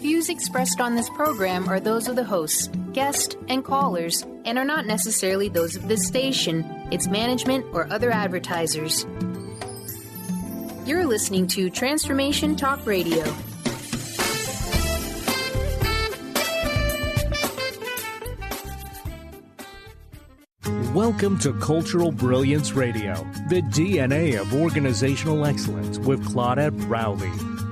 views expressed on this program are those of the hosts, guests, and callers, and are not necessarily those of this station, its management, or other advertisers. You're listening to Transformation Talk Radio. Welcome to Cultural Brilliance Radio, the DNA of organizational excellence with Claudette Rowley.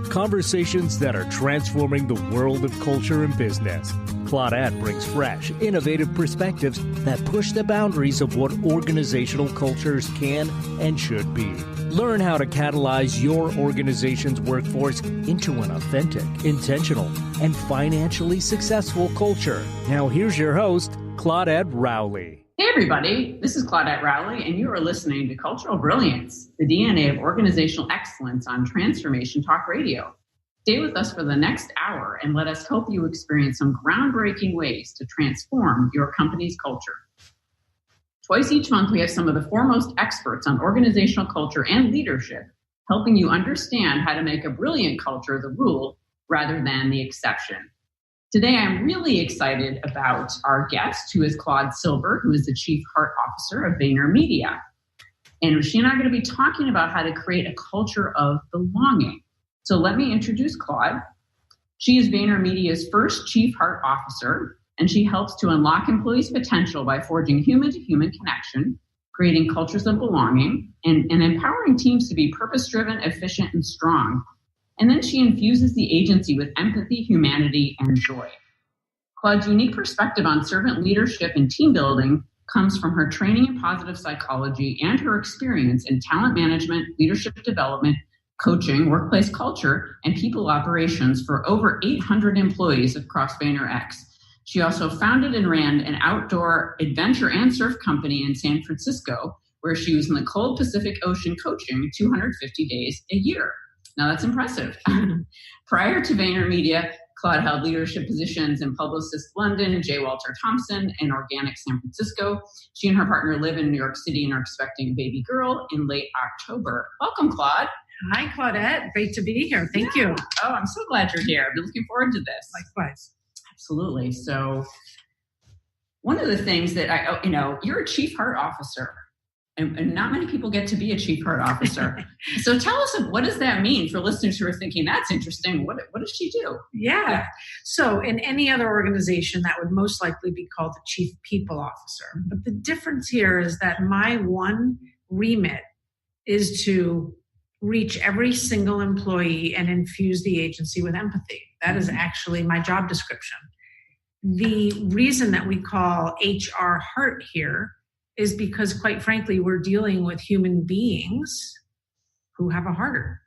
Conversations that are transforming the world of culture and business. Claudette brings fresh, innovative perspectives that push the boundaries of what organizational cultures can and should be. Learn how to catalyze your organization's workforce into an authentic, intentional, and financially successful culture. Now here's your host, Claudette Rowley. Hey everybody, this is Claudette Rowley, and you are listening to Cultural Brilliance, the DNA of organizational excellence on Transformation Talk Radio. Stay with us for the next hour and let us help you experience some groundbreaking ways to transform your company's culture. Twice each month, we have some of the foremost experts on organizational culture and leadership, helping you understand how to make a brilliant culture the rule rather than the exception. Today, I'm really excited about our guest, who is Claude Silver, who is the Chief Heart Officer of VaynerMedia. And she and I are going to be talking about how to create a culture of belonging. So let me introduce Claude. She is VaynerMedia's first Chief Heart Officer, and she helps to unlock employees' potential by forging human-to-human connection, creating cultures of belonging, and empowering teams to be purpose-driven, efficient, and strong. And then she infuses the agency with empathy, humanity, and joy. Claude's unique perspective on servant leadership and team building comes from her training in positive psychology and her experience in talent management, leadership development, coaching, workplace culture, and people operations for over 800 employees across VaynerX. She also founded and ran an outdoor adventure and surf company in San Francisco, where she was in the cold Pacific Ocean coaching 250 days a year. Now that's impressive. Prior to VaynerMedia, Claude held leadership positions in Publicis London, J. Walter Thompson, and Organic San Francisco. She and her partner live in New York City and are expecting a baby girl in late October. Welcome, Claude. Hi, Claudette. Great to be here. Thank you. Oh, I'm so glad you're here. I've been looking forward to this. Likewise. Absolutely. So one of the things that you're a Chief Heart Officer. And not many people get to be a Chief Heart Officer. So tell us, what does that mean for listeners who are thinking, that's interesting. What does she do? Yeah. So in any other organization, that would most likely be called the Chief People Officer. But the difference here is that my one remit is to reach every single employee and infuse the agency with empathy. That is actually my job description. The reason that we call HR Heart here is because, quite frankly, we're dealing with human beings who have a heart.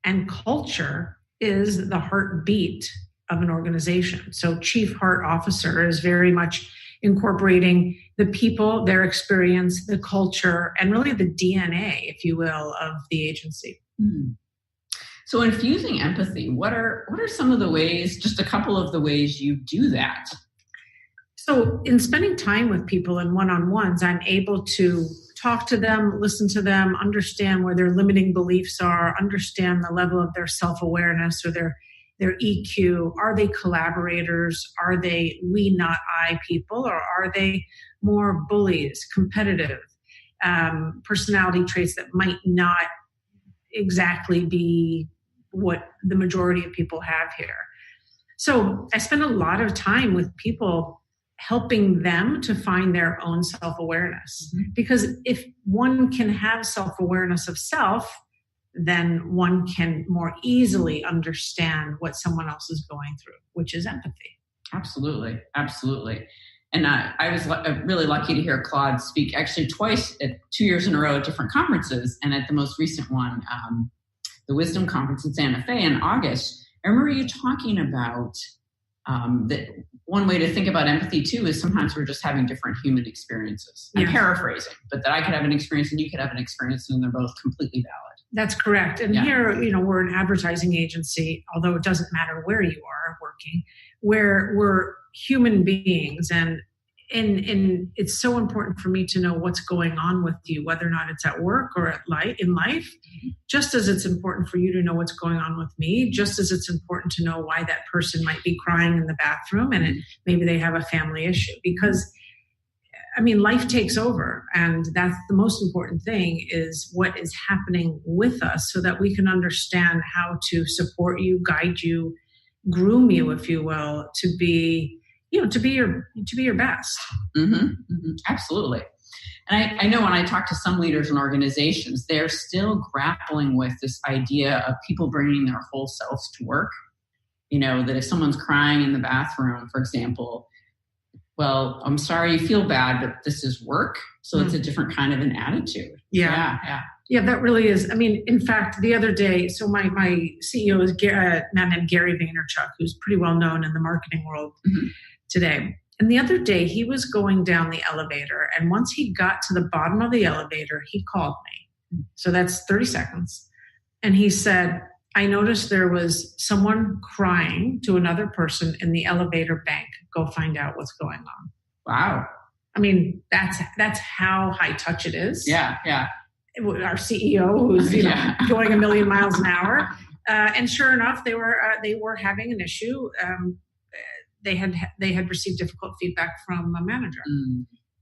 And culture is the heartbeat of an organization. So Chief Heart Officer is very much incorporating the people, their experience, the culture, and really the DNA, if you will, of the agency. Mm-hmm. So infusing empathy, what are some of the ways, just a couple of the ways you do that? So in spending time with people in one-on-ones, I'm able to talk to them, listen to them, understand where their limiting beliefs are, understand the level of their self-awareness or their EQ. Are they collaborators? Are they we, not I people? Or are they more bullies, competitive, personality traits that might not exactly be what the majority of people have here? So I spend a lot of time with people helping them to find their own self-awareness. Mm-hmm. Because if one can have self-awareness of self, then one can more easily understand what someone else is going through, which is empathy. Absolutely. Absolutely. And I was really lucky to hear Claude speak actually twice, 2 years in a row at different conferences. And at the most recent one, the Wisdom Conference in Santa Fe in August, I remember you talking about that one way to think about empathy too is sometimes we're just having different human experiences. I'm paraphrasing, but that I could have an experience and you could have an experience and they're both completely valid. That's correct. And here, we're an advertising agency, although it doesn't matter where you are working, where we're human beings. And and it's so important for me to know what's going on with you, whether or not it's at work or in life, just as it's important for you to know what's going on with me, just as it's important to know why that person might be crying in the bathroom and maybe they have a family issue. Because, I mean, life takes over, and that's the most important thing, is what is happening with us, so that we can understand how to support you, guide you, groom you, if you will, to be your best. Absolutely. And I know when I talk to some leaders in organizations, they're still grappling with this idea of people bringing their whole selves to work. That if someone's crying in the bathroom, for example, well, I'm sorry you feel bad, but this is work. So it's a different kind of an attitude. Yeah, that really is. I mean, in fact, the other day, so my CEO is a man named Gary Vaynerchuk, who's pretty well known in the marketing world today. And the other day he was going down the elevator, and once he got to the bottom of the elevator, he called me. So that's 30 seconds. And he said, I noticed there was someone crying to another person in the elevator bank. Go find out what's going on. Wow. I mean, that's how high touch it is. Yeah. Our CEO, who's going a million miles an hour. And sure enough, they were having an issue. They had received difficult feedback from a manager,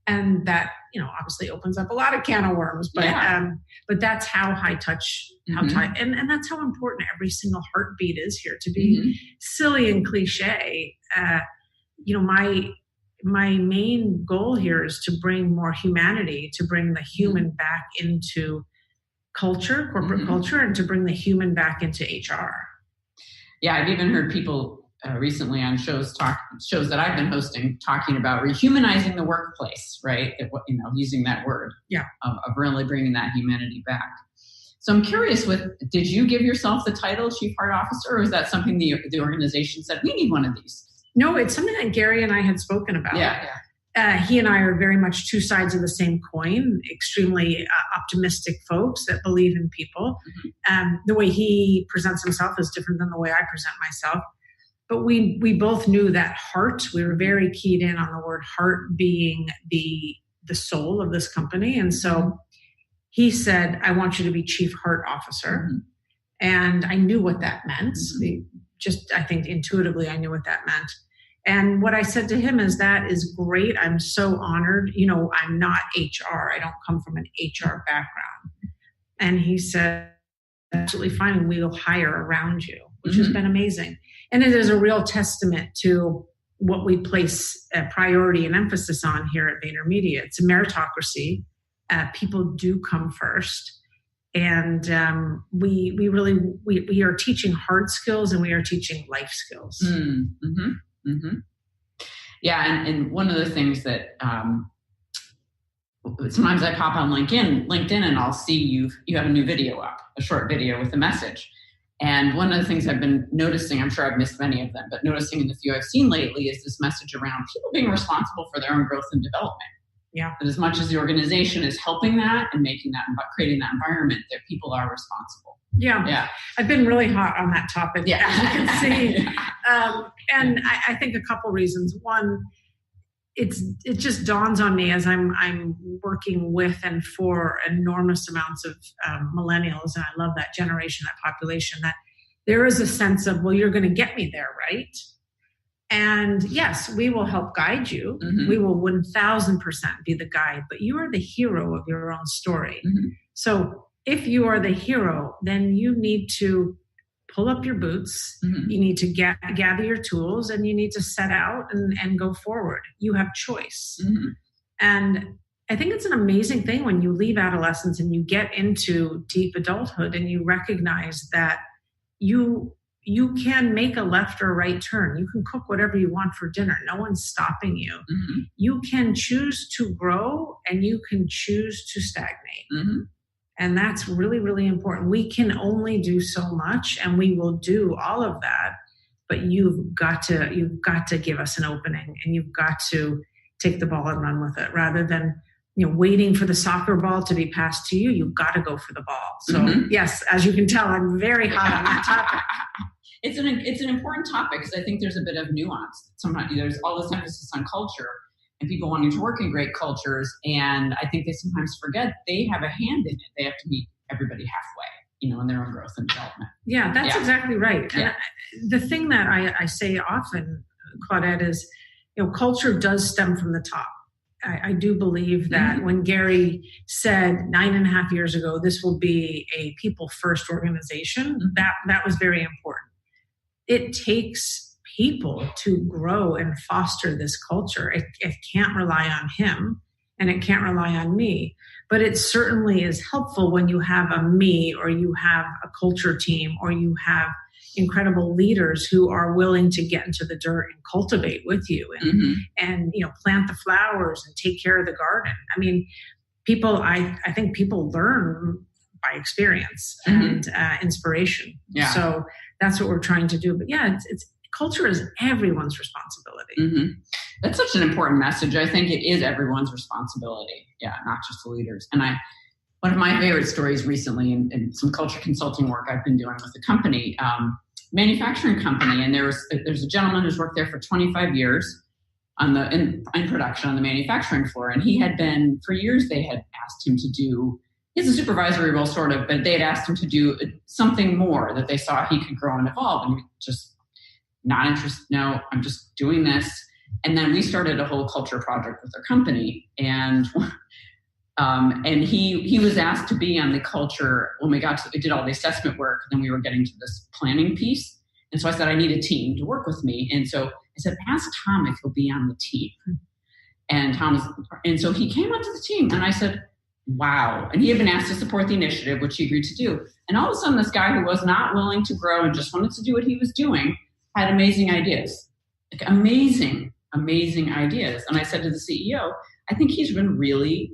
and that obviously opens up a lot of can of worms. But that's how high touch, tight, and that's how important every single heartbeat is here. To be silly and cliche, my main goal here is to bring more humanity, to bring the human back into culture, corporate culture, and to bring the human back into HR. Yeah, I've even heard people recently on shows that I've been hosting talking about rehumanizing the workplace, right? Using that word, of really bringing that humanity back. So I'm curious, did you give yourself the title Chief Heart Officer, or is that something the organization said, we need one of these? No, it's something that Gary and I had spoken about. He and I are very much two sides of the same coin, extremely optimistic folks that believe in people. The way he presents himself is different than the way I present myself. But we both knew that heart. We were very keyed in on the word heart being the soul of this company. And so he said, I want you to be Chief Heart Officer. And I knew what that meant. I think intuitively I knew what that meant. And what I said to him is, that is great. I'm so honored. I'm not HR. I don't come from an HR background. And he said, absolutely fine. And we will hire around you, which has been amazing. And it is a real testament to what we place a priority and emphasis on here at VaynerMedia. It's a meritocracy. People do come first. And we are teaching hard skills, and we are teaching life skills. Yeah, and one of the things that sometimes I pop on LinkedIn, and I'll see you have a new video up, a short video with a message. And one of the things I've been noticing, I'm sure I've missed many of them, but noticing in the few I've seen lately, is this message around people being responsible for their own growth and development. Yeah. But as much as the organization is helping that and creating that environment, that people are responsible. Yeah. I've been really hot on that topic, as you can see. And I think a couple reasons. One, it just dawns on me as I'm working with and for enormous amounts of millennials, and I love that generation, that population, that there is a sense of, well, you're going to get me there, right? And yes, we will help guide you. We will 1000% be the guide, but you are the hero of your own story. So if you are the hero, then you need to pull up your boots. You need to gather your tools, and you need to set out and go forward. You have choice. And I think it's an amazing thing when you leave adolescence and you get into deep adulthood, and you recognize that you can make a left or right turn. You can cook whatever you want for dinner. No one's stopping you. You can choose to grow, and you can choose to stagnate. And that's really, really important. We can only do so much, and we will do all of that. But you've got to give us an opening, and you've got to take the ball and run with it, rather than waiting for the soccer ball to be passed to you. You've got to go for the ball. So yes, as you can tell, I'm very hot on that topic. It's an important topic, because I think there's a bit of nuance. Sometimes there's all this emphasis on culture, and people wanting to work in great cultures. And I think they sometimes forget they have a hand in it. They have to meet everybody halfway, in their own growth and development. Yeah, that's exactly right. Yeah. And the thing that I say often, Claudette, is, culture does stem from the top. I do believe that when Gary said 9.5 years ago, this will be a people-first organization, that was very important. It takes people to grow and foster this culture. It can't rely on him, and it can't rely on me. But it certainly is helpful when you have a me, or you have a culture team, or you have incredible leaders who are willing to get into the dirt and cultivate with you and plant the flowers and take care of the garden. I mean, I think people learn by experience and inspiration. Yeah. So that's what we're trying to do. But it's culture is everyone's responsibility. That's such an important message. I think it is everyone's responsibility. Yeah, not just the leaders. And one of my favorite stories recently in some culture consulting work I've been doing with a company, manufacturing company, and there's a gentleman who's worked there for 25 years in production on the manufacturing floor, and he had been, for years, they had asked him to do, he's a supervisory role sort of, but they had asked him to do something more that they saw he could grow and evolve, and he just not interested. No, I'm just doing this. And then we started a whole culture project with our company, and he was asked to be on the culture when we did all the assessment work. Then we were getting to this planning piece. And so I said, I need a team to work with me. And so I said, ask Tom if he'll be on the team. And so he came onto the team, and I said, wow. And he had been asked to support the initiative, which he agreed to do. And all of a sudden, this guy who was not willing to grow and just wanted to do what he was doing had amazing ideas, like amazing ideas. And I said to the CEO, I think he's been really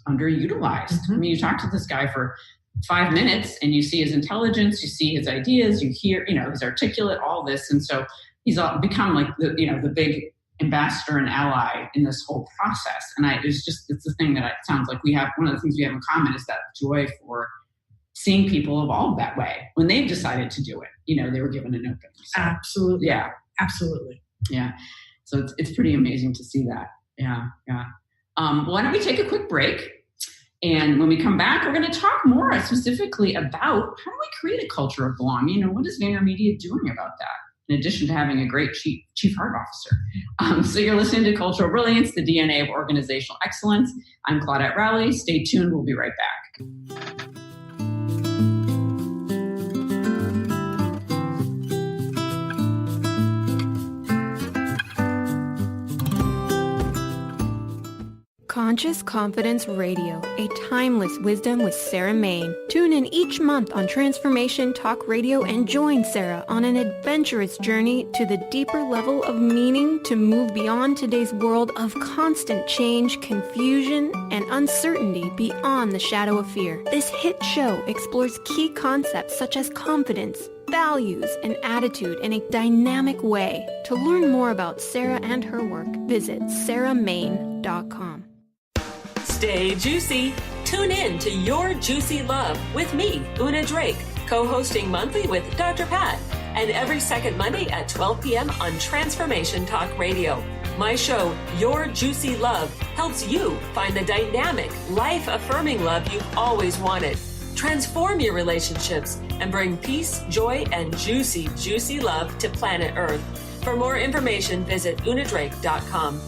underutilized. I mean, you talk to this guy for 5 minutes and you see his intelligence, you see his ideas, you hear, he's articulate, all this. And so he's become like the big ambassador and ally in this whole process. And it's the thing that it sounds like one of the things we have in common is that joy for seeing people evolve that way when they've decided to do it. They were given an opening. So, absolutely. Yeah. Absolutely. Yeah. So it's pretty amazing to see that. Yeah. Yeah. Why don't we take a quick break? And when we come back, we're going to talk more specifically about how do we create a culture of belonging, and what is VaynerMedia doing about that, in addition to having a great chief heart officer. So you're listening to Cultural Brilliance, the DNA of organizational excellence. I'm Claudette Rowley. Stay tuned. We'll be right back. Conscious Confidence Radio, a timeless wisdom with Sarah Main. Tune in each month on Transformation Talk Radio and join Sarah on an adventurous journey to the deeper level of meaning to move beyond today's world of constant change, confusion, and uncertainty beyond the shadow of fear. This hit show explores key concepts such as confidence, values, and attitude in a dynamic way. To learn more about Sarah and her work, visit sarahmain.com. Stay juicy. Tune in to Your Juicy Love with me, Una Drake, co-hosting monthly with Dr. Pat, and every second Monday at 12 p.m. on Transformation Talk Radio. My show, Your Juicy Love, helps you find the dynamic, life-affirming love you've always wanted. Transform your relationships and bring peace, joy, and juicy, juicy love to planet Earth. For more information, visit unadrake.com.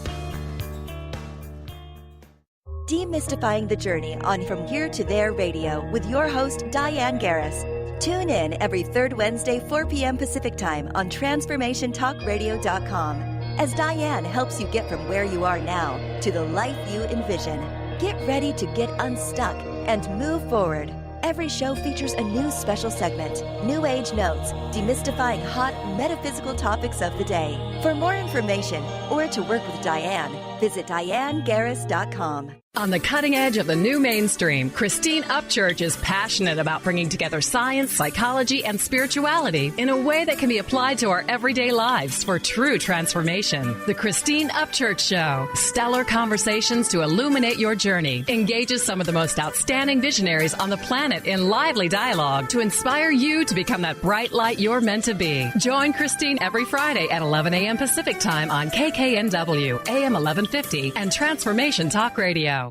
Demystifying the Journey on From Here to There Radio with your host, Diane Garris. Tune in every third Wednesday, 4 p.m. Pacific Time on TransformationTalkRadio.com as Diane helps you get from where you are now to the life you envision. Get ready to get unstuck and move forward. Every show features a new special segment, New Age Notes, demystifying hot metaphysical topics of the day. For more information or to work with Diane, visit DianeGarris.com. On the cutting edge of the new mainstream, Christine Upchurch is passionate about bringing together science, psychology, and spirituality in a way that can be applied to our everyday lives for true transformation. The Christine Upchurch Show, stellar conversations to illuminate your journey, engages some of the most outstanding visionaries on the planet in lively dialogue to inspire you to become that bright light you're meant to be. Join Christine every Friday at 11 a.m. Pacific Time on KKNW, AM 1150, and Transformation Talk Radio.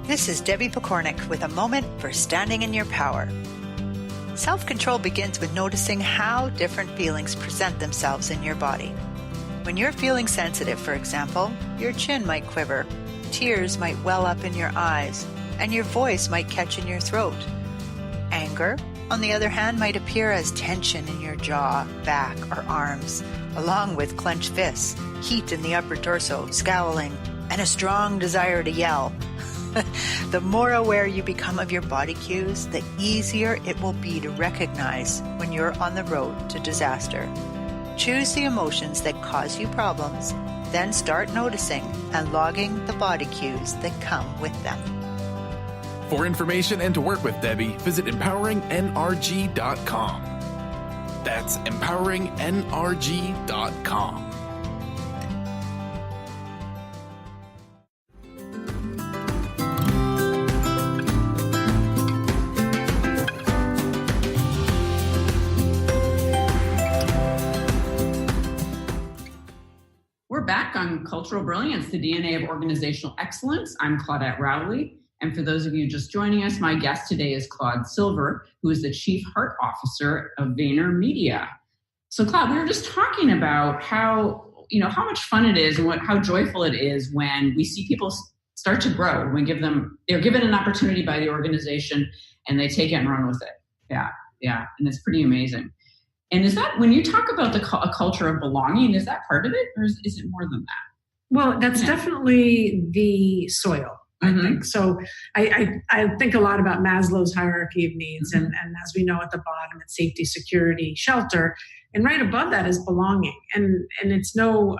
This is Debbie Pokornik with a moment for standing in your power. Self-control begins with noticing how different feelings present themselves in your body. When you're feeling sensitive, for example, your chin might quiver, tears might well up in your eyes, and your voice might catch in your throat. Anger, on the other hand, might appear as tension in your jaw, back, or arms, along with clenched fists, heat in the upper torso, scowling, and a strong desire to yell. The more aware you become of your body cues, the easier it will be to recognize when you're on the road to disaster. Choose the emotions that cause you problems, then start noticing and logging the body cues that come with them. For information and to work with Debbie, visit empoweringnrg.com. That's empoweringnrg.com. We're back on Cultural Brilliance, the DNA of Organizational Excellence. I'm Claudette Rowley. And for those of you just joining us, my guest today is Claude Silver, who is the Chief Heart Officer of VaynerMedia. So Claude, we were just talking about how much fun it is and how joyful it is when we see people start to grow, when they're given an opportunity by the organization and they take it and run with it. Yeah. And it's pretty amazing. And is that, when you talk about a culture of belonging, is that part of it, or is it more than that? Well, that's definitely the soil, I think. So I think a lot about Maslow's hierarchy of needs. And as we know, at the bottom, it's safety, security, shelter. And right above that is belonging. And it's no,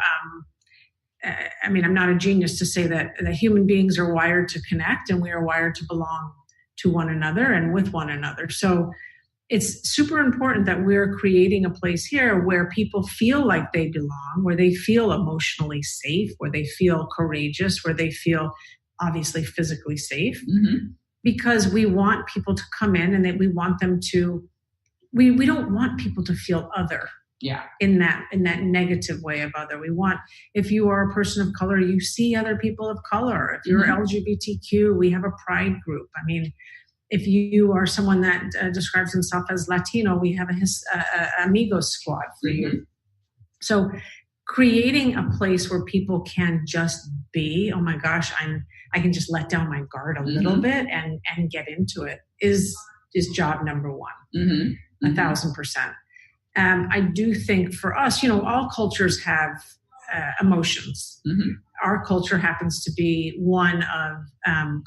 I'm not a genius to say that human beings are wired to connect, and we are wired to belong to one another and with one another. So it's super important that we're creating a place here where people feel like they belong, where they feel emotionally safe, where they feel courageous, where they feel obviously physically safe, because we want people to come in and that we want them to, we don't want people to feel other. Yeah. In that negative way of other. We want, if you are a person of color, you see other people of color. If you're LGBTQ, we have a pride group. I mean, if you are someone that describes himself as Latino, we have a Amigos squad for you. So creating a place where people can just be, oh my gosh, I can just let down my guard a little bit and get into it is job number one, 1,000%. I do think for us, all cultures have emotions. Our culture happens to be one of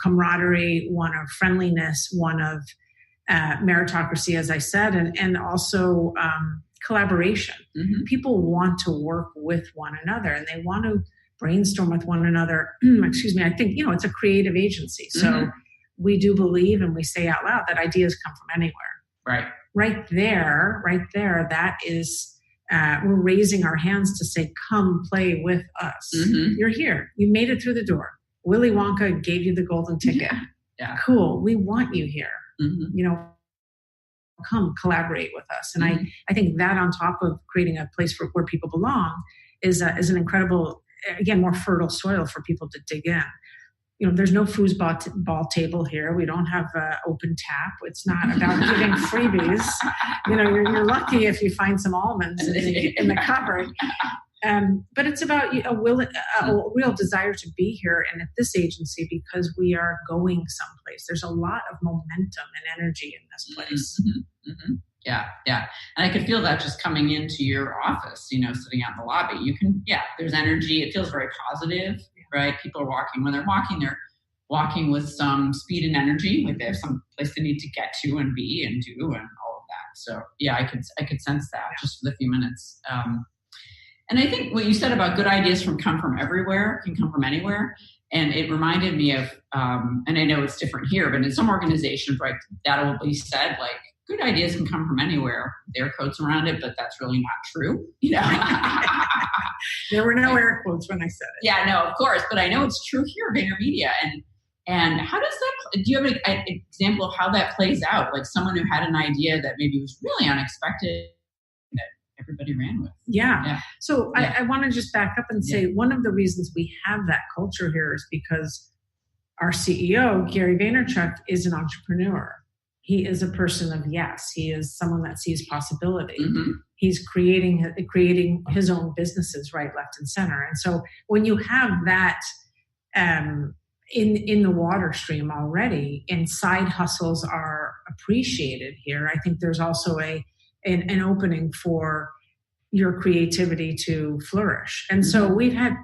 camaraderie, one of friendliness, one of meritocracy, as I said, and also collaboration. People want to work with one another, and they want to brainstorm with one another. I think, it's a creative agency. So we do believe, and we say out loud, that ideas come from anywhere. Right there, that is, we're raising our hands to say, come play with us. You're here. You made it through the door. Willy Wonka gave you the golden ticket. Yeah. Cool. We want you here. Come collaborate with us. And I think that, on top of creating a place where people belong, is an incredible, again, more fertile soil for people to dig in. There's no foosball table here. We don't have open tap. It's not about giving freebies. You're lucky if you find some almonds in the cupboard. But it's about a real desire to be here and at this agency, because we are going someplace. There's a lot of momentum and energy in this place. Yeah. And I could feel that just coming into your office, sitting out in the lobby. There's energy. It feels very positive. Right? People are walking. When they're walking with some speed and energy, like they have some place they need to get to and be and do and all of that. So I could sense that just for the few minutes. And I think what you said about good ideas can come from everywhere, can come from anywhere. And it reminded me of, and I know it's different here, but in some organizations, right, that will be said, like, good ideas can come from anywhere. There are quotes around it, but that's really not true. You know, there were no air quotes when I said it. Yeah, no, of course, but I know it's true here, VaynerMedia. And how does that? Do you have an example of how that plays out? Like someone who had an idea that maybe was really unexpected that everybody ran with. Yeah. So I want to just back up and say one of the reasons we have that culture here is because our CEO, Gary Vaynerchuk, is an entrepreneur. He is a person of yes. He is someone that sees possibility. Mm-hmm. He's creating his own businesses right, left, and center. And so when you have that in the water stream already, and side hustles are appreciated here, I think there's also an opening for your creativity to flourish. And so we've had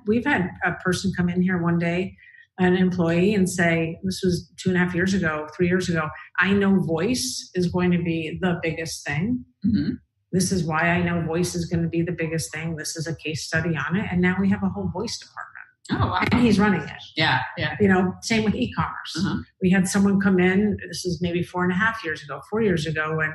a person come in here one day, an employee, and say, this was 2.5 years ago, 3 years ago, I know voice is going to be the biggest thing. Mm-hmm. This is why I know voice is going to be the biggest thing. This is a case study on it. And now we have a whole voice department. Oh, wow. And he's running it. Yeah. You know, same with e-commerce. Uh-huh. We had someone come in, this is maybe 4 years ago, and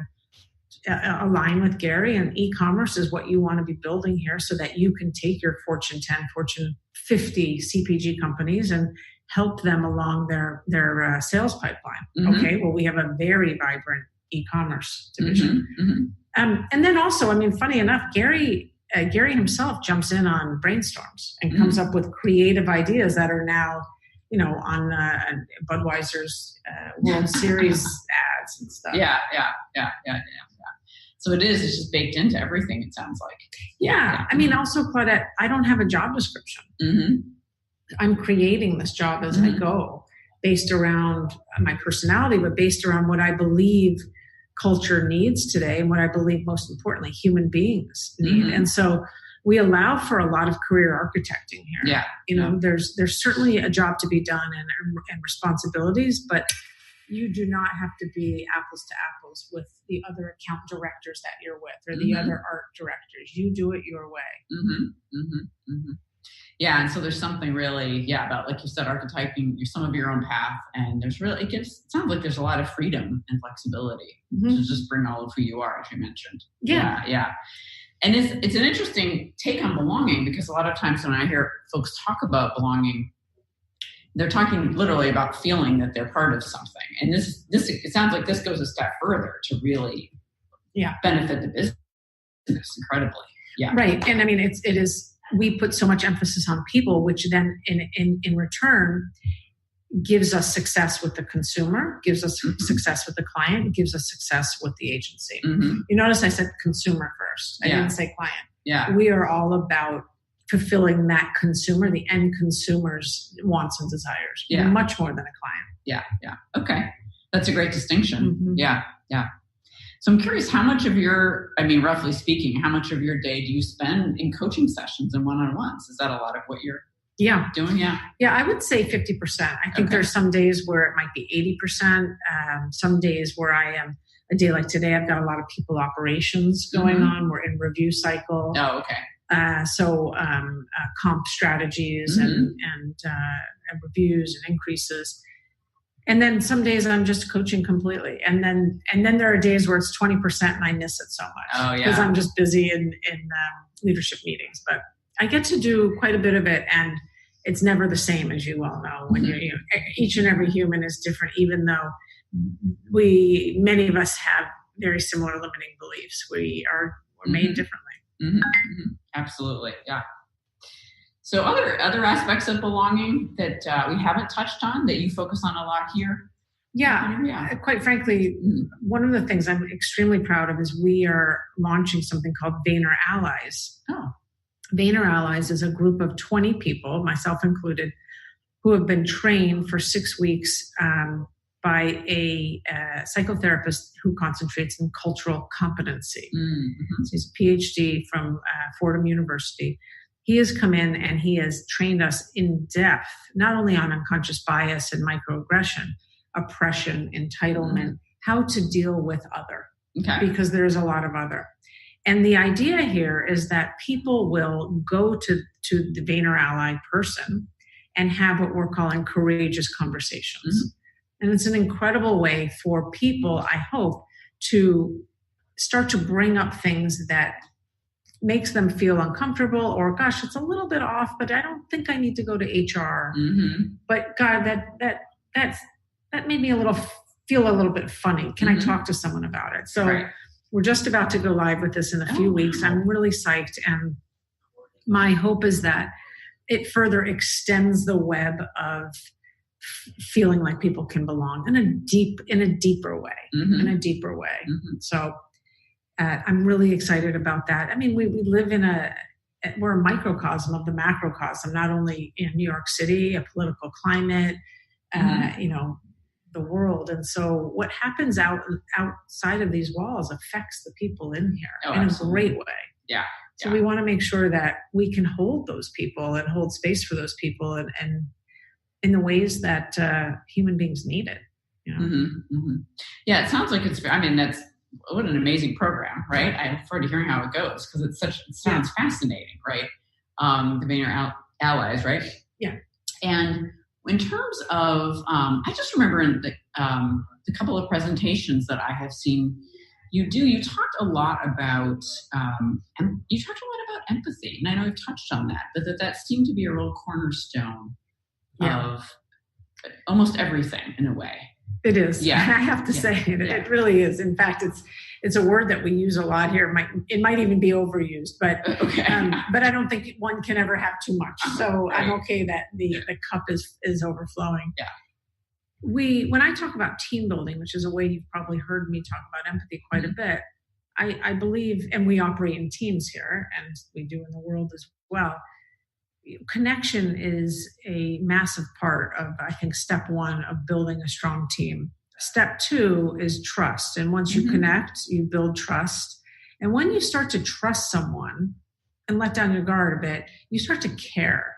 align with Gary, and e-commerce is what you want to be building here so that you can take your Fortune 10, Fortune 50 CPG companies and help them along their sales pipeline. Mm-hmm. Okay, well, we have a very vibrant e-commerce division. Mm-hmm. And then also, I mean, funny enough, Gary himself jumps in on brainstorms and comes up with creative ideas that are now, you know, on Budweiser's World Series ads and stuff. Yeah. So it's just baked into everything, it sounds like. Yeah. I mean, also, Claudette, I don't have a job description. Mm-hmm. I'm creating this job as I go, based around my personality, but based around what I believe culture needs today and what I believe, most importantly, human beings need. Mm-hmm. And so we allow for a lot of career architecting here. Yeah. You know, there's certainly a job to be done and responsibilities, but you do not have to be apples to apples with the other account directors that you're with or the other art directors. You do it your way. Yeah, and so there's something really, about, like you said, archetyping some of your own path, and there's really, it sounds like there's a lot of freedom and flexibility to just bring all of who you are, as you mentioned. Yeah. And it's an interesting take on belonging, because a lot of times when I hear folks talk about belonging, they're talking literally about feeling that they're part of something. And this it sounds like this goes a step further to really benefit the business incredibly. Yeah. Right. And I mean, it is, we put so much emphasis on people, which then in return gives us success with the consumer, gives us success with the client, gives us success with the agency. Mm-hmm. You notice I said consumer first. I didn't say client. Yeah. We are all about fulfilling that consumer, the end consumer's wants and desires, much more than a client. Yeah. Okay. That's a great distinction. Mm-hmm. Yeah. So I'm curious, how much of roughly speaking, how much of your day do you spend in coaching sessions and one-on-ones? Is that a lot of what you're doing? Yeah, I would say 50%. I think there's some days where it might be 80%. Some days where I am, a day like today, I've got a lot of people operations going on. We're in review cycle. Oh, okay. So comp strategies and reviews and increases. And then some days I'm just coaching completely. And then there are days where it's 20% and I miss it so much. Oh, yeah. Because I'm just busy in leadership meetings. But I get to do quite a bit of it, and it's never the same, as you well know. When each and every human is different, even though many of us have very similar limiting beliefs. We're made differently. Mm-hmm. Mm-hmm. Absolutely. Yeah. So other aspects of belonging that we haven't touched on that you focus on a lot here? Yeah. Quite frankly, one of the things I'm extremely proud of is we are launching something called Vayner Allies. Oh. Vayner Allies is a group of 20 people, myself included, who have been trained for 6 weeks by a psychotherapist who concentrates in cultural competency. Mm-hmm. So he's a PhD from Fordham University. He has come in and he has trained us in depth, not only on unconscious bias and microaggression, oppression, entitlement, how to deal with other, because there's a lot of other. And the idea here is that people will go to the Vayner Ally person and have what we're calling courageous conversations. And it's an incredible way for people, I hope, to start to bring up things that makes them feel uncomfortable, or gosh, it's a little bit off, but I don't think I need to go to HR. But God, that made me feel a little bit funny. Can I talk to someone about it? So we're just about to go live with this in a few weeks. I'm really psyched, and my hope is that it further extends the web of feeling like people can belong in a deeper way. So I'm really excited about that. I mean, we live we're a microcosm of the macrocosm, not only in New York City, a political climate, the world. And so what happens outside of these walls affects the people in here in absolutely. A great way. Yeah. So we want to make sure that we can hold those people and hold space for those people and in the ways that human beings need it. Yeah, it sounds like what an amazing program, right? I look forward to hearing how it goes because it sounds fascinating, right? The Vayner Allies, right? Yeah. And in terms of, I just remember in the couple of presentations that I have seen you talked a lot about empathy, and I know you've touched on that, but that seemed to be a real cornerstone of almost everything in a way. It is. Yeah. I have to say it really is. In fact, it's a word that we use a lot here. It might even be overused, but but I don't think one can ever have too much. So I'm okay that the cup is overflowing. Yeah. When I talk about team building, which is a way you've probably heard me talk about empathy quite a bit, I believe, and we operate in teams here, and we do in the world as well. Connection is a massive part of, I think, step one of building a strong team. Step two is trust. And once you connect, you build trust. And when you start to trust someone and let down your guard a bit, you start to care.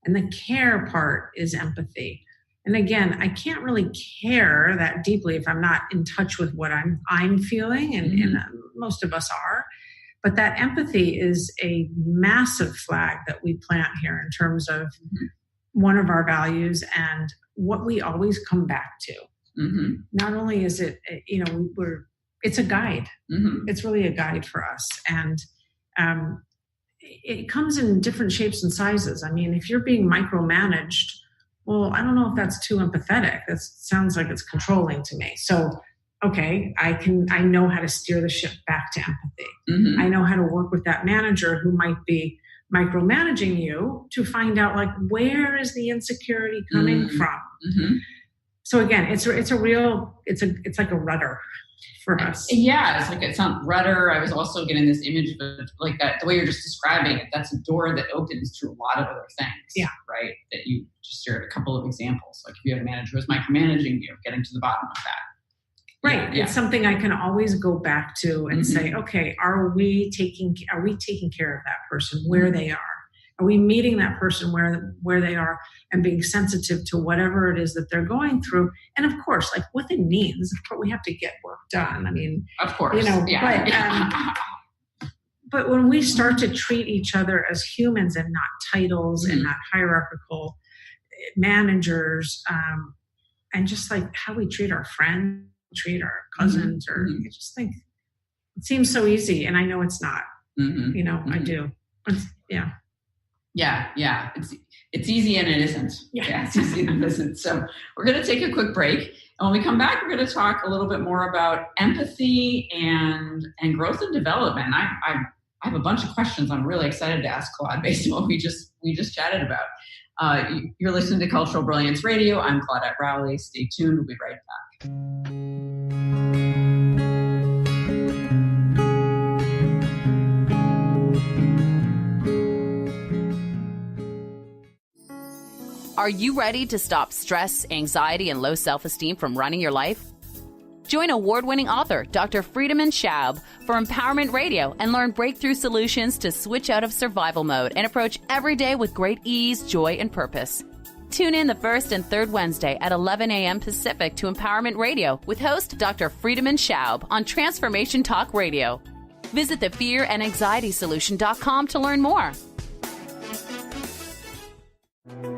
And the care part is empathy. And again, I can't really care that deeply if I'm not in touch with what I'm feeling, and most of us are. But that empathy is a massive flag that we plant here in terms of one of our values and what we always come back to. Not only is it, it's a guide. It's really a guide for us. And it comes in different shapes and sizes. I mean, if you're being micromanaged, well, I don't know if that's too empathetic. That sounds like it's controlling to me. So, okay, I know how to steer the ship back to empathy. I know how to work with that manager who might be micromanaging you to find out, like, where is the insecurity coming from? So again, it's like a rudder for us. Yeah, it's on rudder. I was also getting this image of like that, the way you're just describing it. That's a door that opens to a lot of other things. Yeah. Right. That you just shared a couple of examples. Like if you have a manager who's micromanaging you, getting to the bottom of that. Right. Yeah. It's something I can always go back to and say, okay, are we taking care of that person where they are? Are we meeting that person where they are and being sensitive to whatever it is that they're going through? And of course, like within means, of course, we have to get work done. I mean, of course, but when we start to treat each other as humans and not titles and not hierarchical managers, and just like how we treat our friends, treat our cousins, or I just think it seems so easy, and I know it's not. I do. Yeah. It's easy and it isn't. Yeah, it's easy and it isn't. So we're going to take a quick break. And when we come back, we're going to talk a little bit more about empathy and growth and development. I have a bunch of questions I'm really excited to ask Claude based on what we just chatted about. You're listening to Cultural Brilliance Radio. I'm Claudette Rowley. Stay tuned. We'll be right back. Are you ready to stop stress, anxiety, and low self-esteem from running your life? Join award-winning author Dr. Friedemann Schaub for Empowerment Radio and learn breakthrough solutions to switch out of survival mode and approach every day with great ease, joy, and purpose. Tune in the first and third Wednesday at 11 a.m. Pacific to Empowerment Radio with host Dr. Friedemann Schaub on Transformation Talk Radio. Visit thefearandanxietysolution.com to learn more.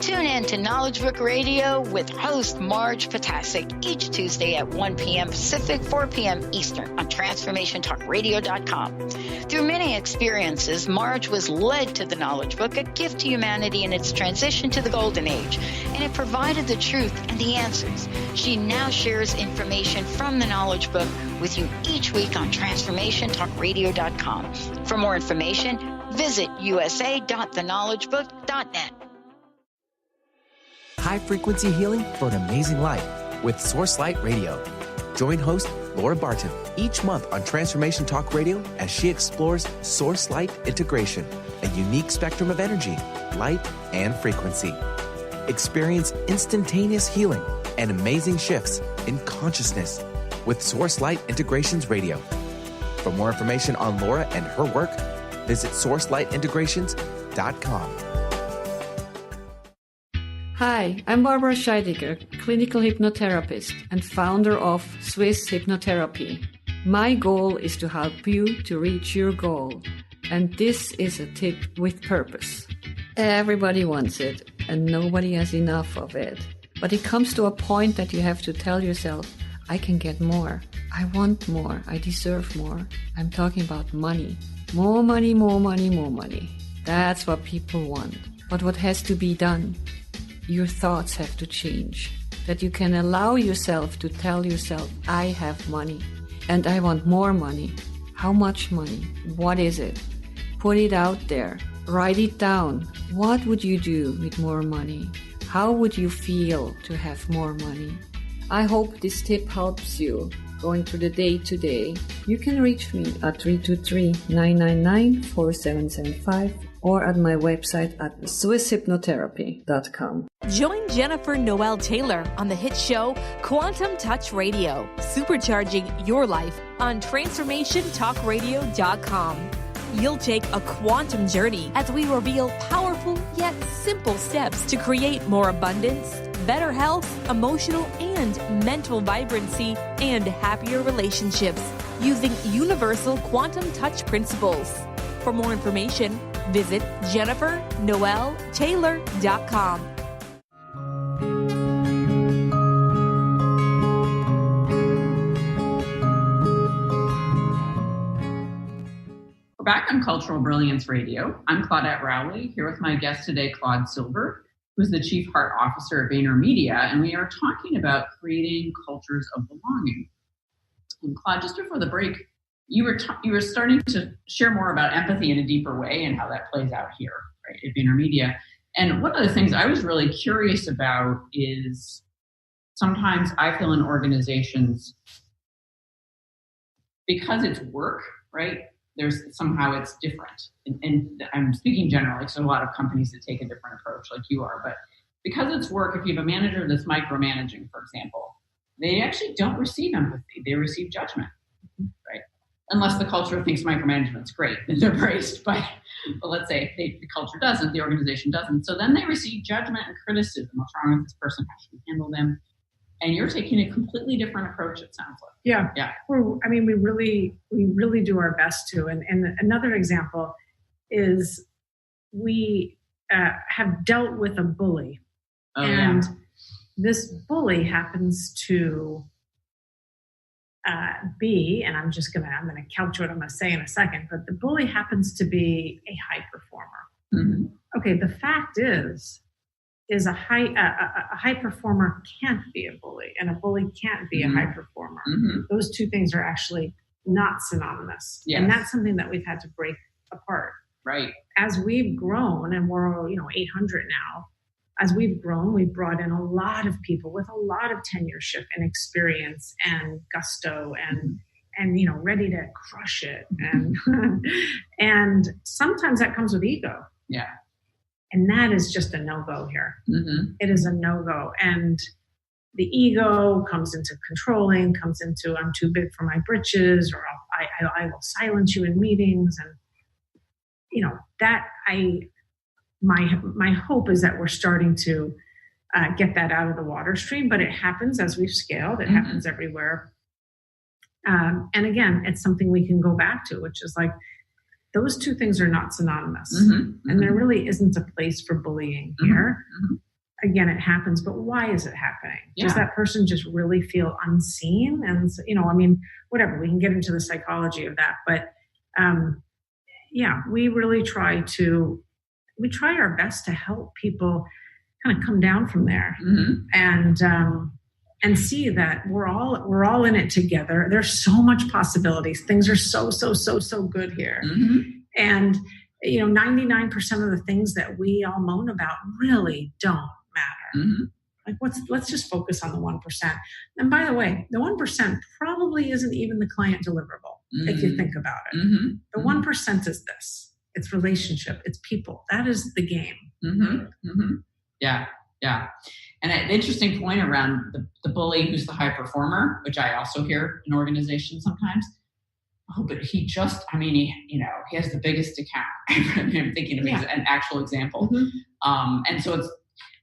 Tune Tune in to Knowledge Book Radio with host Marge Potasic each Tuesday at 1 p.m. Pacific, 4 p.m. Eastern on TransformationTalkRadio.com. Through many experiences, Marge was led to the Knowledge Book, a gift to humanity in its transition to the Golden Age, and it provided the truth and the answers. She now shares information from the Knowledge Book with you each week on TransformationTalkRadio.com. For more information, visit usa.theknowledgebook.net. High-frequency healing for an amazing life with Source Light Radio. Join host Laura Barton each month on Transformation Talk Radio as she explores Source Light integration, a unique spectrum of energy, light, and frequency. Experience instantaneous healing and amazing shifts in consciousness with Source Light Integrations Radio. For more information on Laura and her work, visit sourcelightintegrations.com. Hi, I'm Barbara Scheidegger, clinical hypnotherapist and founder of Swiss Hypnotherapy. My goal is to help you to reach your goal, and this is a tip with purpose. Everybody wants it, and nobody has enough of it. But it comes to a point that you have to tell yourself, I can get more. I want more. I deserve more. I'm talking about money. More money, more money, more money. That's what people want. But what has to be done? Your thoughts have to change. That you can allow yourself to tell yourself, I have money and I want more money. How much money? What is it? Put it out there. Write it down. What would you do with more money? How would you feel to have more money? I hope this tip helps you going through the day-to-day. You can reach me at 323-999-4775 or at my website at swisshypnotherapy.com. Join Jennifer Noel Taylor on the hit show Quantum Touch Radio, supercharging your life on TransformationTalkRadio.com. You'll take a quantum journey as we reveal powerful yet simple steps to create more abundance, better health, emotional and mental vibrancy, and happier relationships using universal quantum touch principles. For more information, visit JenniferNoelTaylor.com. We're back on Cultural Brilliance Radio. I'm Claudette Rowley, here with my guest today, Claude Silver, who's the Chief Heart Officer at VaynerMedia, and we are talking about creating cultures of belonging. And Claude, just before the break, you were starting to share more about empathy in a deeper way and how that plays out here, right, at VaynerMedia. And one of the things I was really curious about is sometimes I feel in organizations, because it's work, right, somehow it's different. And I'm speaking generally, so a lot of companies that take a different approach like you are, but because it's work, if you have a manager that's micromanaging, for example, they actually don't receive empathy, they receive judgment, right? Unless the culture thinks micromanagement's great, then they're praised. But let's say the culture doesn't, the organization doesn't. So then they receive judgment and criticism. What's wrong with this person? How should we handle them? And you're taking a completely different approach, it sounds like. Yeah. We really do our best to. And another example is we have dealt with a bully. This bully happens to be, and I'm going to couch what I'm going to say in a second, but the bully happens to be a high performer. Mm-hmm. Okay, the fact is a high performer can't be a bully, and a bully can't be a high performer. Mm-hmm. Those two things are actually not synonymous. Yes. And that's something that we've had to break apart. Right. As we've grown, and we're 800 now, as we've grown, we've brought in a lot of people with a lot of tenureship and experience and gusto and ready to crush it. And and sometimes that comes with ego. Yeah. And that is just a no-go here. Mm-hmm. It is a no-go. And the ego comes into controlling, comes into I'm too big for my britches, or I will silence you in meetings. And, my hope is that we're starting to get that out of the water stream, but it happens as we've scaled. It happens everywhere. And again, it's something we can go back to, which is like, those two things are not synonymous. Mm-hmm. And there really isn't a place for bullying here. Mm-hmm. again, it happens, but why is it happening? Yeah. Does that person just really feel unseen? And, whatever, we can get into the psychology of that. But we really try our best to help people kind of come down from there and see that we're all in it together. There's so much possibilities. Things are so good here. Mm-hmm. And 99% of the things that we all moan about really don't matter. Mm-hmm. Like let's just focus on the 1%. And by the way, the 1% probably isn't even the client deliverable if you think about it. Mm-hmm. The 1% is this. It's relationship. It's people. That is the game. Mm-hmm. Mm-hmm. Yeah. Yeah. And an interesting point around the bully who's the high performer, which I also hear in organizations sometimes. Oh, but he just, he has the biggest account. I'm thinking of an actual example. Mm-hmm. And so it's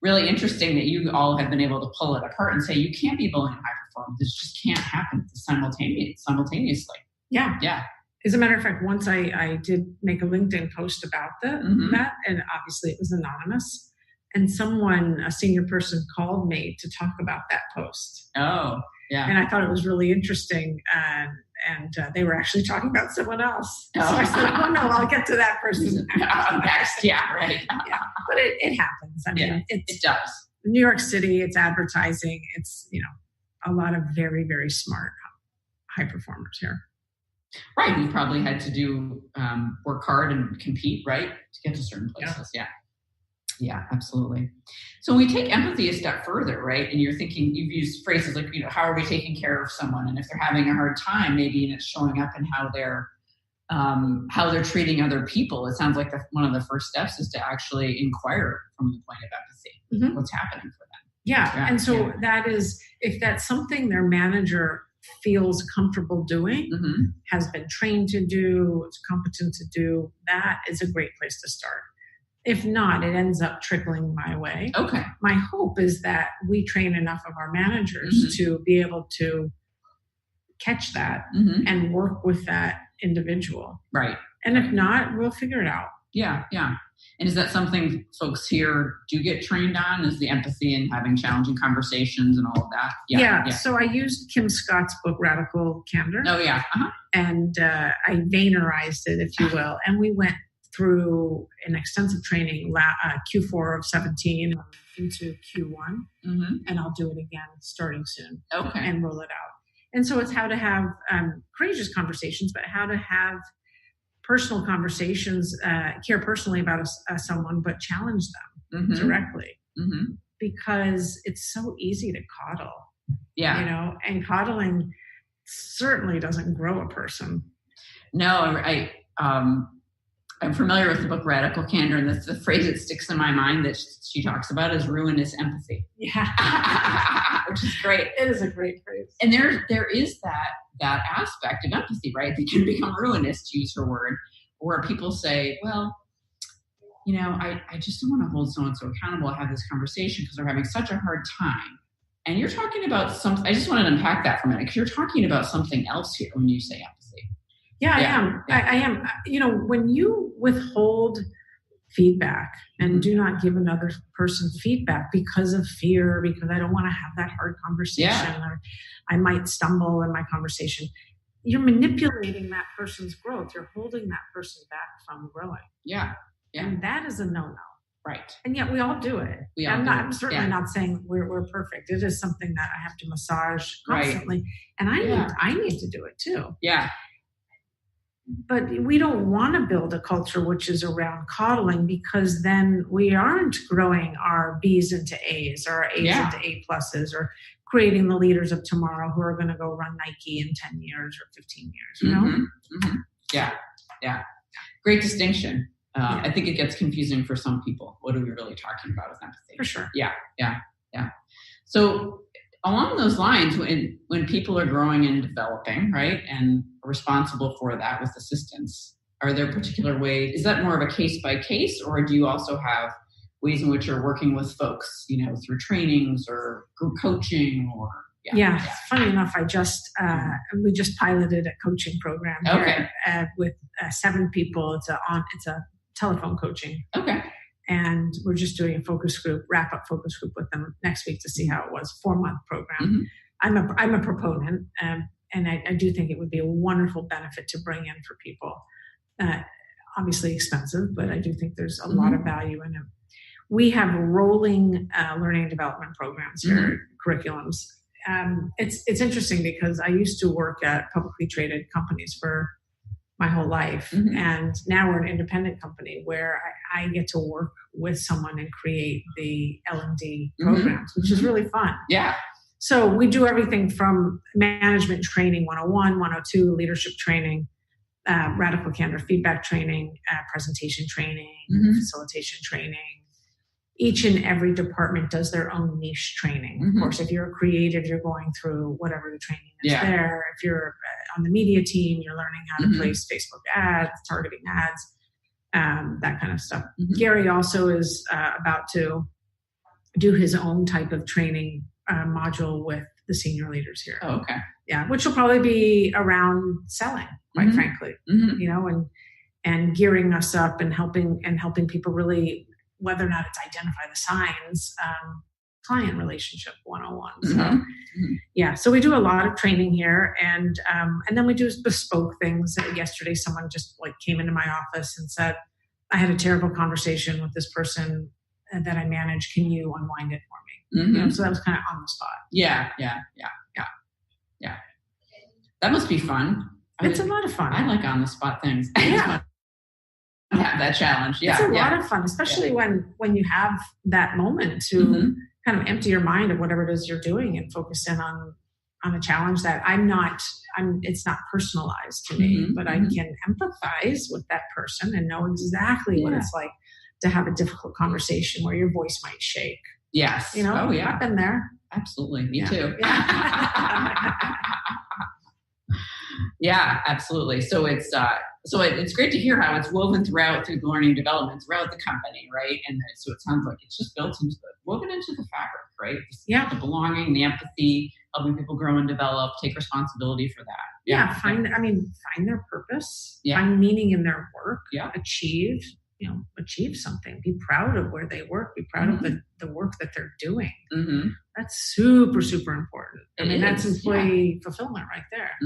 really interesting that you all have been able to pull it apart and say, you can't be bullying high performance. This just can't happen simultaneously. Yeah. Yeah. As a matter of fact, once I did make a LinkedIn post about that, and obviously it was anonymous. And a senior person called me to talk about that post. Oh, yeah. And I thought it was really interesting. And they were actually talking about someone else. So I said, oh, no, I'll get to that person next. Yeah, right. Yeah. But it happens. It does. New York City, it's advertising. It's, a lot of very, very smart high performers here. Right. You probably had to do work hard and compete, right, to get to certain places. Yeah. Yeah, absolutely. So we take empathy a step further, right? And you're thinking, you've used phrases like, how are we taking care of someone? And if they're having a hard time, maybe and it's showing up in how they're treating other people. It sounds like one of the first steps is to actually inquire from the point of empathy, what's happening for them. Yeah. And so that is, if that's something their manager feels comfortable doing, has been trained to do, is competent to do, that is a great place to start. If not, it ends up trickling my way. Okay. My hope is that we train enough of our managers to be able to catch that and work with that individual. Right. And if not, we'll figure it out. Yeah, yeah. And is that something folks here do get trained on? Is the empathy and having challenging conversations and all of that? Yeah. So I used Kim Scott's book, Radical Candor. Oh, yeah. And I Vaynerized it, if you will. And we went through an extensive training, Q4 of 17 into Q1. And I'll do it again starting soon. Okay. And roll it out. And so it's how to have courageous conversations, but how to have personal conversations, care personally about someone, but challenge them directly. Because it's so easy to coddle. Yeah. And coddling certainly doesn't grow a person. No, I'm familiar with the book Radical Candor, and the phrase that sticks in my mind that she talks about is ruinous empathy. Yeah. Which is great. It is a great phrase. And there is that aspect of empathy, right? That can become ruinous, to use her word, where people say, well, I just don't want to hold so-and-so accountable. I have this conversation because they're having such a hard time. And you're talking about something, I just want to unpack that for a minute, because you're talking about something else here when you say empathy. Yeah, I am. I am. When you withhold feedback and do not give another person feedback because of fear, because I don't want to have that hard conversation, or I might stumble in my conversation, you're manipulating that person's growth. You're holding that person back from growing. Yeah. And that is a no-no. Right. And yet we all do it. I'm certainly not saying we're perfect. It is something that I have to massage constantly. Right. And I need to do it too. Yeah. But we don't want to build a culture which is around coddling, because then we aren't growing our B's into A's, or our A's into A pluses, or creating the leaders of tomorrow who are going to go run Nike in 10 years or 15 years, Yeah. Yeah. Great distinction. I think it gets confusing for some people. What are we really talking about with empathy? For sure. Yeah. So along those lines, when people are growing and developing, right, and responsible for that with assistance, are there particular ways? Is that more of a case by case, or do you also have ways in which you're working with folks, through trainings or group coaching, or? Yeah. Funny enough, we just piloted a coaching program here with 7 people. It's a telephone coaching. Okay. And we're just doing a focus group, wrap-up focus group with them next week to see how it was. 4-month program. Mm-hmm. I'm a proponent, and I do think it would be a wonderful benefit to bring in for people. Obviously expensive, but I do think there's a lot of value in it. We have rolling learning and development programs here, curriculums. It's interesting because I used to work at publicly traded companies for my whole life. And now we're an independent company where I get to work with someone and create the L&D programs, which is really fun. Yeah. So we do everything from management training 101, 102, leadership training, radical candor feedback training, presentation training, facilitation training. Each and every department does their own niche training. Of course, if you're a creative, you're going through whatever the training is there. If you're on the media team, you're learning how to place Facebook ads, targeting ads, that kind of stuff. Gary also is about to do his own type of training module with the senior leaders here. Oh, okay. Yeah, which will probably be around selling, quite frankly, you know, and gearing us up and helping people really, whether or not it's identify the signs, client relationship 101. So, yeah, so we do a lot of training here, and then we do bespoke things. Yesterday, someone just came into my office and said, "I had a terrible conversation with this person that I manage. Can you unwind it for me?" You know, so that was kind of on the spot. Yeah. That must be fun. It's a lot of fun. I like on the spot things. Yeah. Have that challenge. Yeah. It's a lot of fun, especially when you have that moment to kind of empty your mind of whatever it is you're doing and focus in on a challenge that it's not personalized to me, but I can empathize with that person and know exactly what it's like to have a difficult conversation where your voice might shake. Yes. You know, I've been there. Absolutely. Me too. Yeah, absolutely. So it's great to hear how it's woven through the learning development throughout the company, right? And so it sounds like it's just woven into the fabric, right? The belonging, the empathy, helping people grow and develop, take responsibility for that. Find their purpose, find meaning in their work, achieve something, be proud of where they work, be proud of the work that they're doing. That's super, super important. I mean, that's employee fulfillment right there.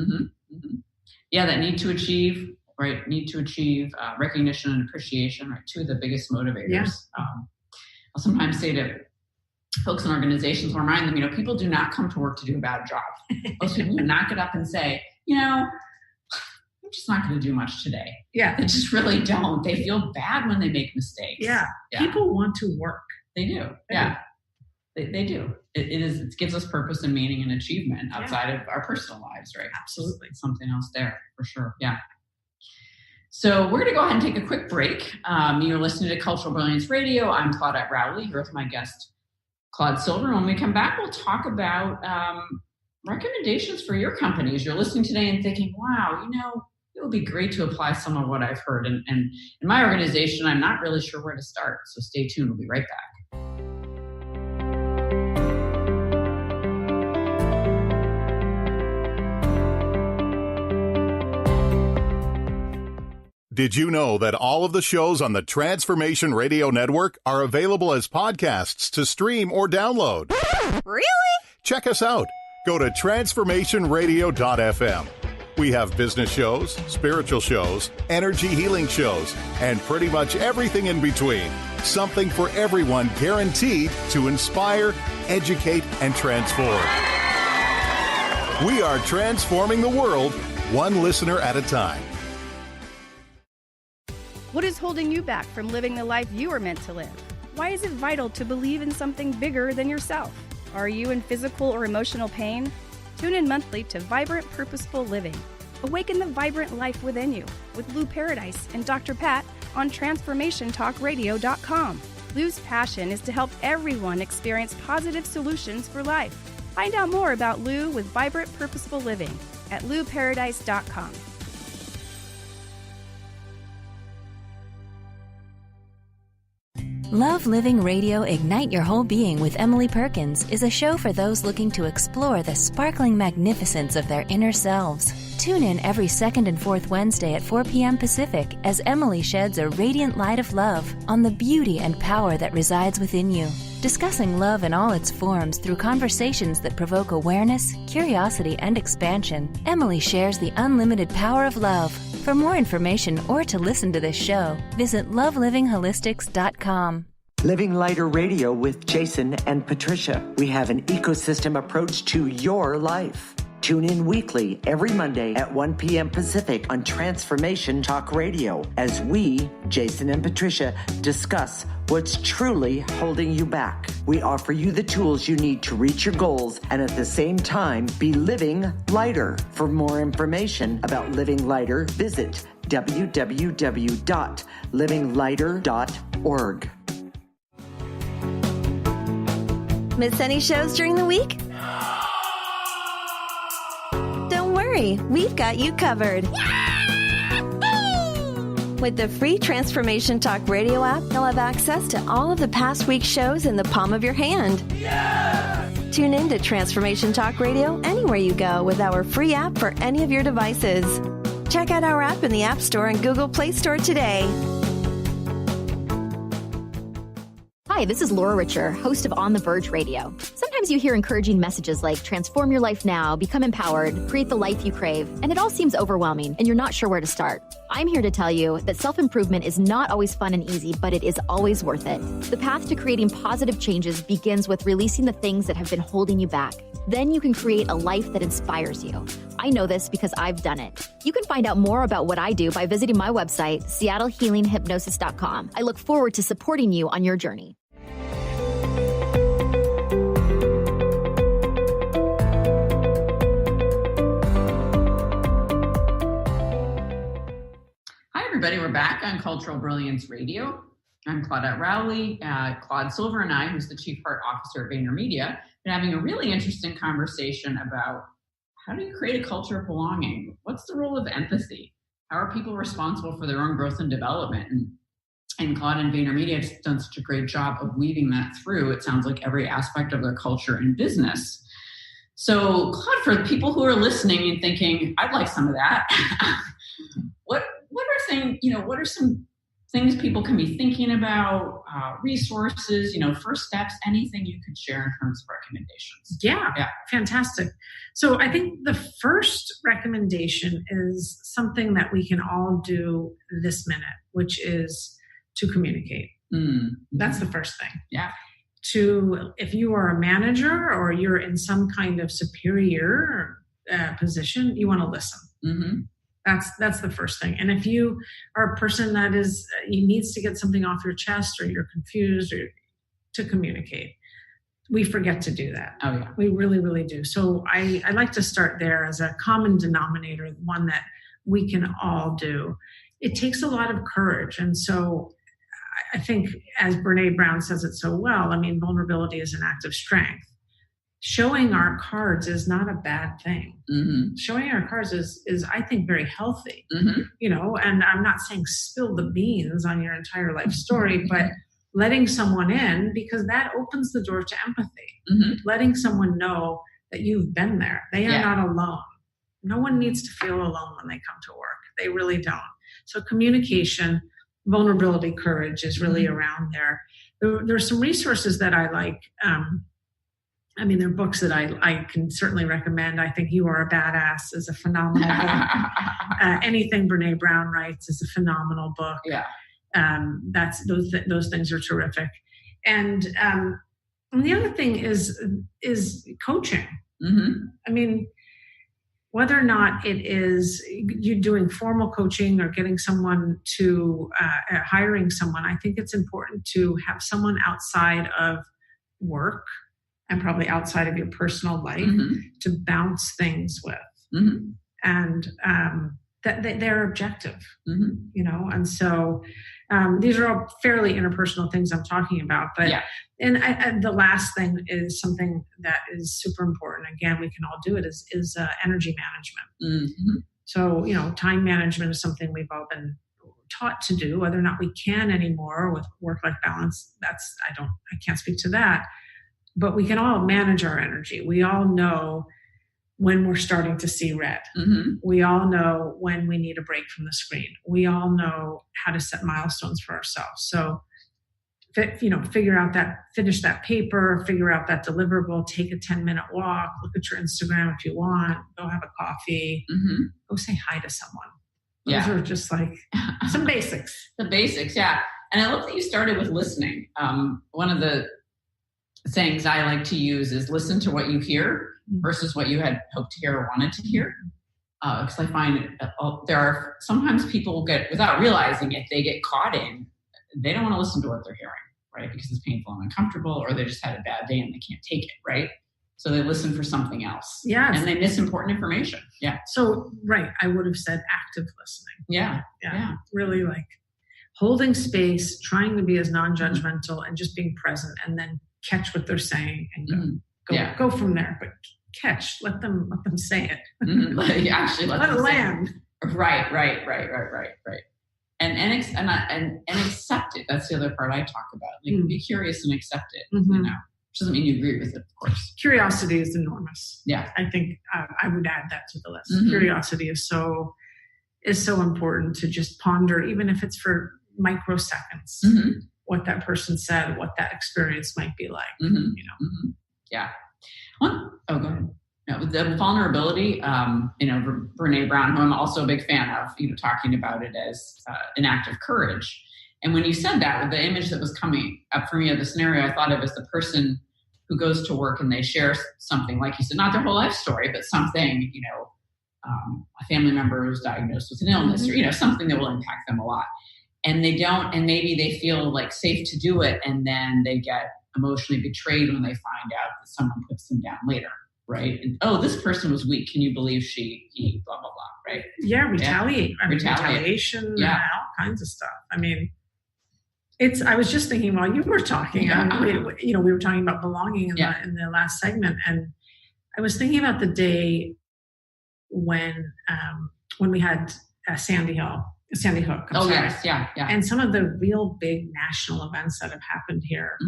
Yeah, that need to achieve recognition and appreciation are two of the biggest motivators. I'll sometimes say to folks in organizations, or remind them, people do not come to work to do a bad job. Most people do not get up and say, I'm just not going to do much today. Yeah. They just really don't. They feel bad when they make mistakes. Yeah. People want to work. They do. They do. It gives us purpose and meaning and achievement outside of our personal lives, right? Absolutely. Something else there for sure. Yeah. So we're going to go ahead and take a quick break. You're listening to Cultural Brilliance Radio. I'm Claudette Rowley, here with my guest, Claude Silver. When we come back, we'll talk about recommendations for your companies. You're listening today and thinking, wow, it would be great to apply some of what I've heard. And in my organization, I'm not really sure where to start. So stay tuned. We'll be right back. Did you know that all of the shows on the Transformation Radio Network are available as podcasts to stream or download? Really? Check us out. Go to transformationradio.fm. We have business shows, spiritual shows, energy healing shows, and pretty much everything in between. Something for everyone, guaranteed to inspire, educate, and transform. We are transforming the world, one listener at a time. What is holding you back from living the life you are meant to live? Why is it vital to believe in something bigger than yourself? Are you in physical or emotional pain? Tune in monthly to Vibrant Purposeful Living. Awaken the vibrant life within you with Lou Paradise and Dr. Pat on TransformationTalkRadio.com. Lou's passion is to help everyone experience positive solutions for life. Find out more about Lou with Vibrant Purposeful Living at LouParadise.com. Love Living Radio Ignite Your Whole Being with Emily Perkins is a show for those looking to explore the sparkling magnificence of their inner selves. Tune in every second and fourth Wednesday at 4 p.m. Pacific as Emily sheds a radiant light of love on the beauty and power that resides within you. Discussing love in all its forms through conversations that provoke awareness, curiosity, and expansion, Emily shares the unlimited power of love. For more information or to listen to this show, visit lovelivingHolistics.com. Living Lighter Radio with Jason and Patricia. We have an ecosystem approach to your life. Tune in weekly every Monday at 1 p.m. Pacific on Transformation Talk Radio as we, Jason and Patricia, discuss what's truly holding you back. We offer you the tools you need to reach your goals and at the same time be living lighter. For more information about Living Lighter, visit www.livinglighter.org. Miss any shows during the week? Don't worry, we've got you covered. With the free Transformation Talk Radio app, you'll have access to all of the past week's shows in the palm of your hand. Yeah! Tune in to Transformation Talk Radio anywhere you go with our free app for any of your devices. Check out our app in the App Store and Google Play Store today. Hi, this is Laura Richer, host of On the Verge Radio. Sometimes you hear encouraging messages like transform your life now, become empowered, create the life you crave, and it all seems overwhelming and you're not sure where to start. I'm here to tell you that self-improvement is not always fun and easy, but it is always worth it. The path to creating positive changes begins with releasing the things that have been holding you back. Then you can create a life that inspires you. I know this because I've done it. You can find out more about what I do by visiting my website, seattlehealinghypnosis.com. I look forward to supporting you on your journey. Everybody, we're back on Cultural Brilliance Radio. I'm Claudette Rowley. Claude Silver and I, who's the Chief Heart Officer at VaynerMedia, been having a really interesting conversation about how do you create a culture of belonging? What's the role of empathy? How are people responsible for their own growth and development? And Claude and VaynerMedia have done such a great job of weaving that through, it sounds like, every aspect of their culture and business. So, Claude, for people who are listening and thinking, I'd like some of that, what are some things people can be thinking about, resources, first steps, anything you could share in terms of recommendations? Yeah, fantastic. So I think the first recommendation is something that we can all do this minute, which is to communicate. Mm-hmm. That's the first thing. Yeah. If you are a manager or you're in some kind of superior position, you want to listen. Mm-hmm. That's the first thing. And if you are a person that needs to get something off your chest or you're confused or to communicate, we forget to do that. Oh yeah. We really, really do. So I like to start there as a common denominator, one that we can all do. It takes a lot of courage. And so I think, as Brene Brown says it so well, vulnerability is an act of strength. Showing our cards is not a bad thing. Mm-hmm. Showing our cards is, I think, very healthy. Mm-hmm. And I'm not saying spill the beans on your entire life story, but letting someone in, because that opens the door to empathy. Mm-hmm. Letting someone know that you've been there. They are not alone. No one needs to feel alone when they come to work. They really don't. So communication, vulnerability, courage is really around there. There are some resources that I like. There are books that I can certainly recommend. I think You Are a Badass is a phenomenal book. Anything Brene Brown writes is a phenomenal book. Yeah. Those things are terrific. And the other thing is coaching. Mm-hmm. Whether or not it is you doing formal coaching or getting someone to hiring someone, I think it's important to have someone outside of work and probably outside of your personal life to bounce things with. Mm-hmm. And that they're objective, and so these are all fairly interpersonal things I'm talking about. But and the last thing is something that is super important. Again, we can all do it, is energy management. Mm-hmm. So, time management is something we've all been taught to do. Whether or not we can anymore with work-life balance, I can't speak to that. But we can all manage our energy. We all know when we're starting to see red. Mm-hmm. We all know when we need a break from the screen. We all know how to set milestones for ourselves. So, figure out finish that paper, figure out that deliverable, take a 10-minute walk, look at your Instagram if you want, go have a coffee, go say hi to someone. Those are just like some basics. The basics, yeah. And I love that you started with listening. One of the sayings I like to use is listen to what you hear versus what you had hoped to hear or wanted to hear. Because I find there are sometimes people without realizing it, they get caught in, they don't want to listen to what they're hearing, right? Because it's painful and uncomfortable, or they just had a bad day and they can't take it, right? So they listen for something else. Yeah. And they miss important information. Yeah. So, right. I would have said active listening. Yeah. Really like holding space, trying to be as non-judgmental and just being present, and then catch what they're saying and go from there. But let them say it. Actually, let it land. Right. And accept it. That's the other part I talk about. Like, be curious and accept it. Which doesn't mean you agree with it, of course. Curiosity is enormous. Yeah, I think I would add that to the list. Curiosity is so important to just ponder, even if it's for microseconds, what that person said, what that experience might be like. Yeah. Go ahead. No, the vulnerability, Brene Brown, who I'm also a big fan of, talking about it as an act of courage. And when you said that, with the image that was coming up for me of the scenario, I thought of as the person who goes to work and they share something, like you said, not their whole life story, but something, a family member is diagnosed with an illness or, something that will impact them a lot. And they don't, and maybe they feel like safe to do it. And then they get emotionally betrayed when they find out that someone puts them down later. Right. And, this person was weak. Can you believe he blah, blah, blah. Right. Yeah. Retaliation. Yeah. All kinds of stuff. I mean, I was just thinking while you were talking, we were talking about belonging in the last segment. And I was thinking about the day when we had Sandy Hook. Yes. Yeah. And some of the real big national events that have happened here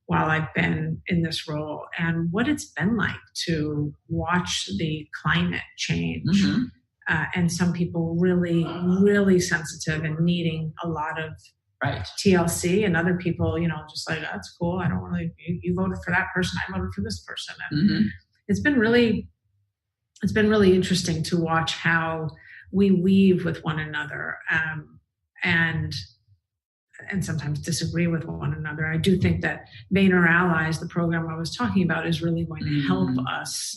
while I've been in this role, and what it's been like to watch the climate change. And some people really, really sensitive and needing a lot of TLC, and other people, just like, that's cool. I don't really, you voted for that person. I voted for this person. And it's been really interesting to watch how we weave with one another, and sometimes disagree with one another. I do think that Vayner Allies, the program I was talking about, is really going to help us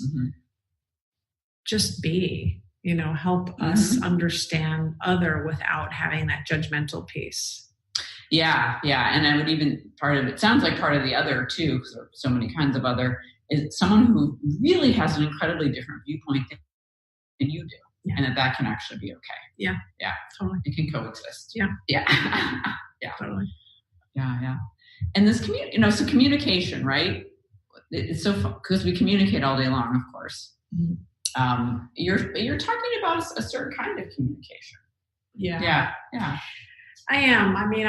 just be, help us understand other without having that judgmental piece. Yeah. And I would even, part of it sounds like part of the other too, because there are so many kinds of other, is someone who really has an incredibly different viewpoint than you do. Yeah. And that can actually be okay. Yeah. Yeah. Totally. It can coexist. Yeah. Yeah. Yeah. Totally. Yeah. And this so communication, right? It's so fun because we communicate all day long, of course. You're talking about a certain kind of communication. Yeah. Yeah. I am. I mean,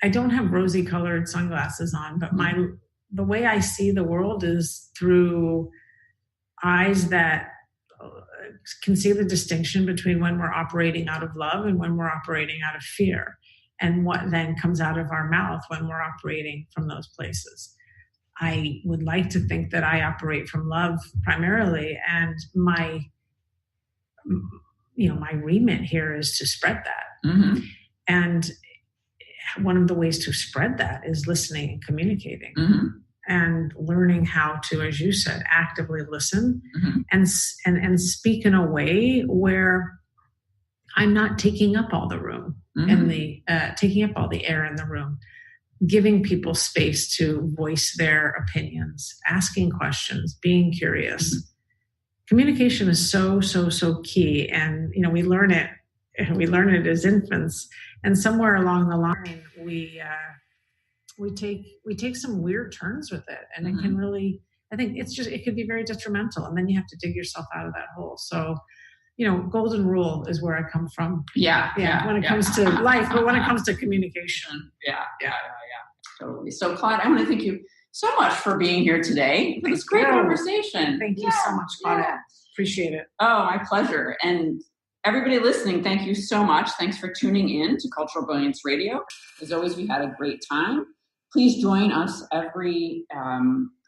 I don't have rosy colored sunglasses on, but the way I see the world is through eyes that can see the distinction between when we're operating out of love and when we're operating out of fear, and what then comes out of our mouth when we're operating from those places. I would like to think that I operate from love primarily, and my remit here is to spread that. And one of the ways to spread that is listening and communicating. And learning how to, as you said, actively listen and speak in a way where I'm not taking up all the room and taking up all the air in the room, giving people space to voice their opinions, asking questions, being curious. Communication is so key, and we learn it as infants, and somewhere along the line we take some weird turns with it, and it can really, I think it could be very detrimental, and then you have to dig yourself out of that hole. So golden rule is where I come from. Yeah. When it comes to life, but when it comes to communication. Yeah. Totally. So, Claude, I want to thank you so much for being here today for this great conversation. Thank you so much, Claudette. Appreciate it. Oh, my pleasure. And everybody listening, thank you so much. Thanks for tuning in to Cultural Brilliance Radio. As always, we had a great time. Please join us every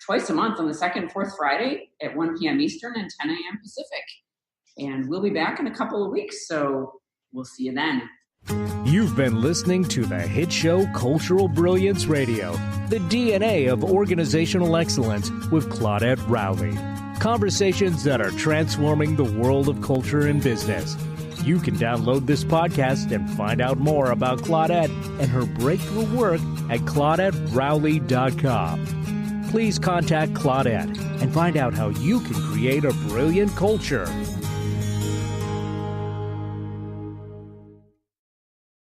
twice a month on the second and fourth Friday at 1 p.m. Eastern and 10 a.m. Pacific. And we'll be back in a couple of weeks, so we'll see you then. You've been listening to the hit show Cultural Brilliance Radio, the DNA of organizational excellence with Claudette Rowley. Conversations that are transforming the world of culture and business. You can download this podcast and find out more about Claudette and her breakthrough work at ClaudetteRowley.com. Please contact Claudette and find out how you can create a brilliant culture